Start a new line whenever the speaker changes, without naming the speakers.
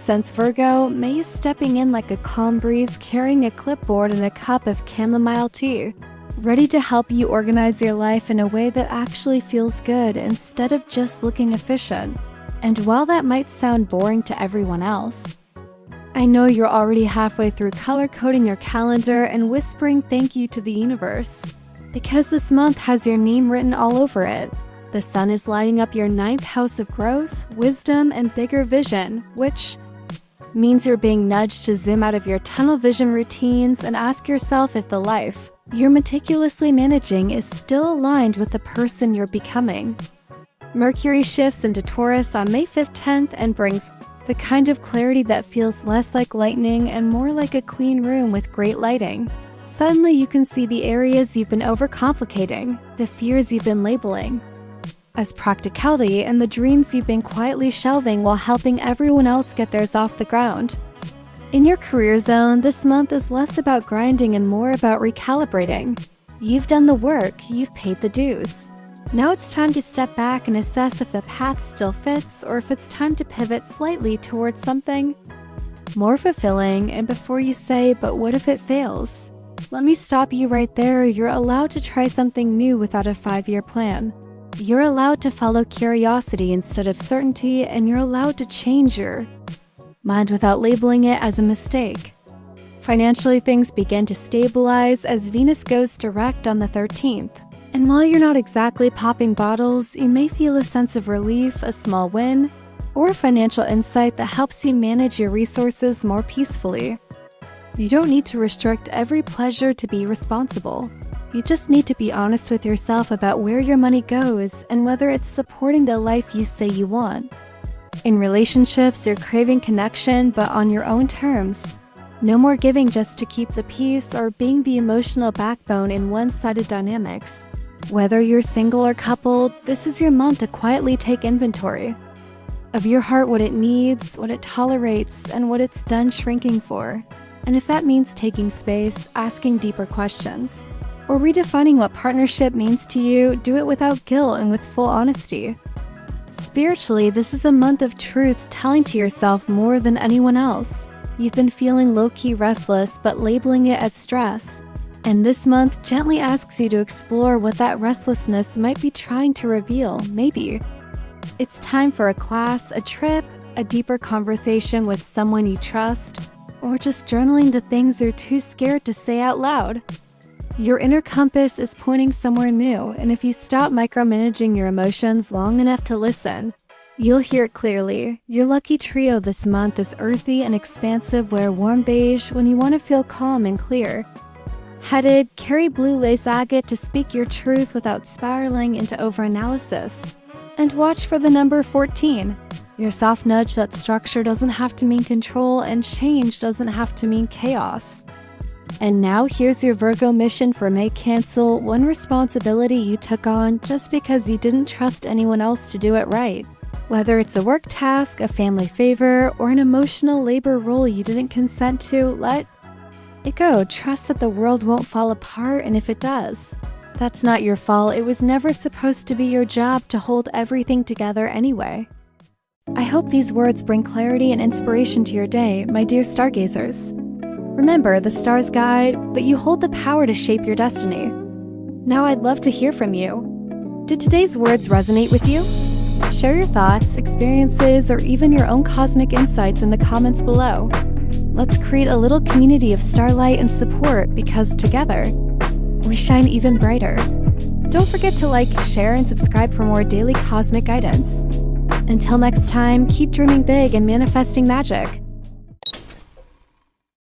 sense, Virgo, May is stepping in like a calm breeze, carrying a clipboard and a cup of chamomile tea, ready to help you organize your life in a way that actually feels good instead of just looking efficient. And while that might sound boring to everyone else, I know you're already halfway through color-coding your calendar and whispering thank you to the universe, because this month has your name written all over it. The sun is lighting up your 9th house of growth, wisdom, and bigger vision, which means you're being nudged to zoom out of your tunnel vision routines and ask yourself if the life you're meticulously managing is still aligned with the person you're becoming. Mercury shifts into Taurus on May 5th, 10th and brings the kind of clarity that feels less like lightning and more like a clean room with great lighting. Suddenly you can see the areas you've been overcomplicating, the fears you've been labeling as practicality, and the dreams you've been quietly shelving while helping everyone else get theirs off the ground. In your career zone, this month is less about grinding and more about recalibrating. You've done the work, you've paid the dues. Now it's time to step back and assess if the path still fits or if it's time to pivot slightly towards something more fulfilling. And before you say, "But what if it fails?" let me stop you right there. You're allowed to try something new without a 5-year plan. You're allowed to follow curiosity instead of certainty, and you're allowed to change your mind without labeling it as a mistake. Financially, things begin to stabilize as Venus goes direct on the 13th. And while you're not exactly popping bottles, you may feel a sense of relief, a small win, or financial insight that helps you manage your resources more peacefully. You don't need to restrict every pleasure to be responsible. You just need to be honest with yourself about where your money goes and whether it's supporting the life you say you want. In relationships, you're craving connection, but on your own terms. No more giving just to keep the peace or being the emotional backbone in one-sided dynamics. Whether you're single or coupled, this is your month to quietly take inventory of your heart, what it needs, what it tolerates, and what it's done shrinking for. And if that means taking space, asking deeper questions, or redefining what partnership means to you, do it without guilt and with full honesty. Spiritually, this is a month of truth telling to yourself more than anyone else. You've been feeling low-key restless, but labeling it as stress. And this month gently asks you to explore what that restlessness might be trying to reveal. Maybe it's time for a class, a trip, a deeper conversation with someone you trust, or just journaling the things you're too scared to say out loud. Your inner compass is pointing somewhere new, and if you stop micromanaging your emotions long enough to listen, you'll hear it clearly. Your lucky trio this month is earthy and expansive. Wear warm beige when you want to feel calm and clear headed. Carry blue lace agate to speak your truth without spiraling into overanalysis. And watch for the number 14. Your soft nudge that structure doesn't have to mean control, and change doesn't have to mean chaos. And now here's your Virgo mission for May. Cancel one responsibility you took on just because you didn't trust anyone else to do it right. Whether it's a work task, a family favor, or an emotional labor role you didn't consent to, let it go. Trust that the world won't fall apart, and if it does, that's not your fault. It was never supposed to be your job to hold everything together anyway. I hope these words bring clarity and inspiration to your day, my dear stargazers. Remember, the stars guide, but you hold the power to shape your destiny. Now I'd love to hear from you. Did today's words resonate with you? Share your thoughts, experiences, or even your own cosmic insights in the comments below. Let's create a little community of starlight and support, because together, we shine even brighter. Don't forget to like, share, and subscribe for more daily cosmic guidance. Until next time, keep dreaming big and manifesting magic.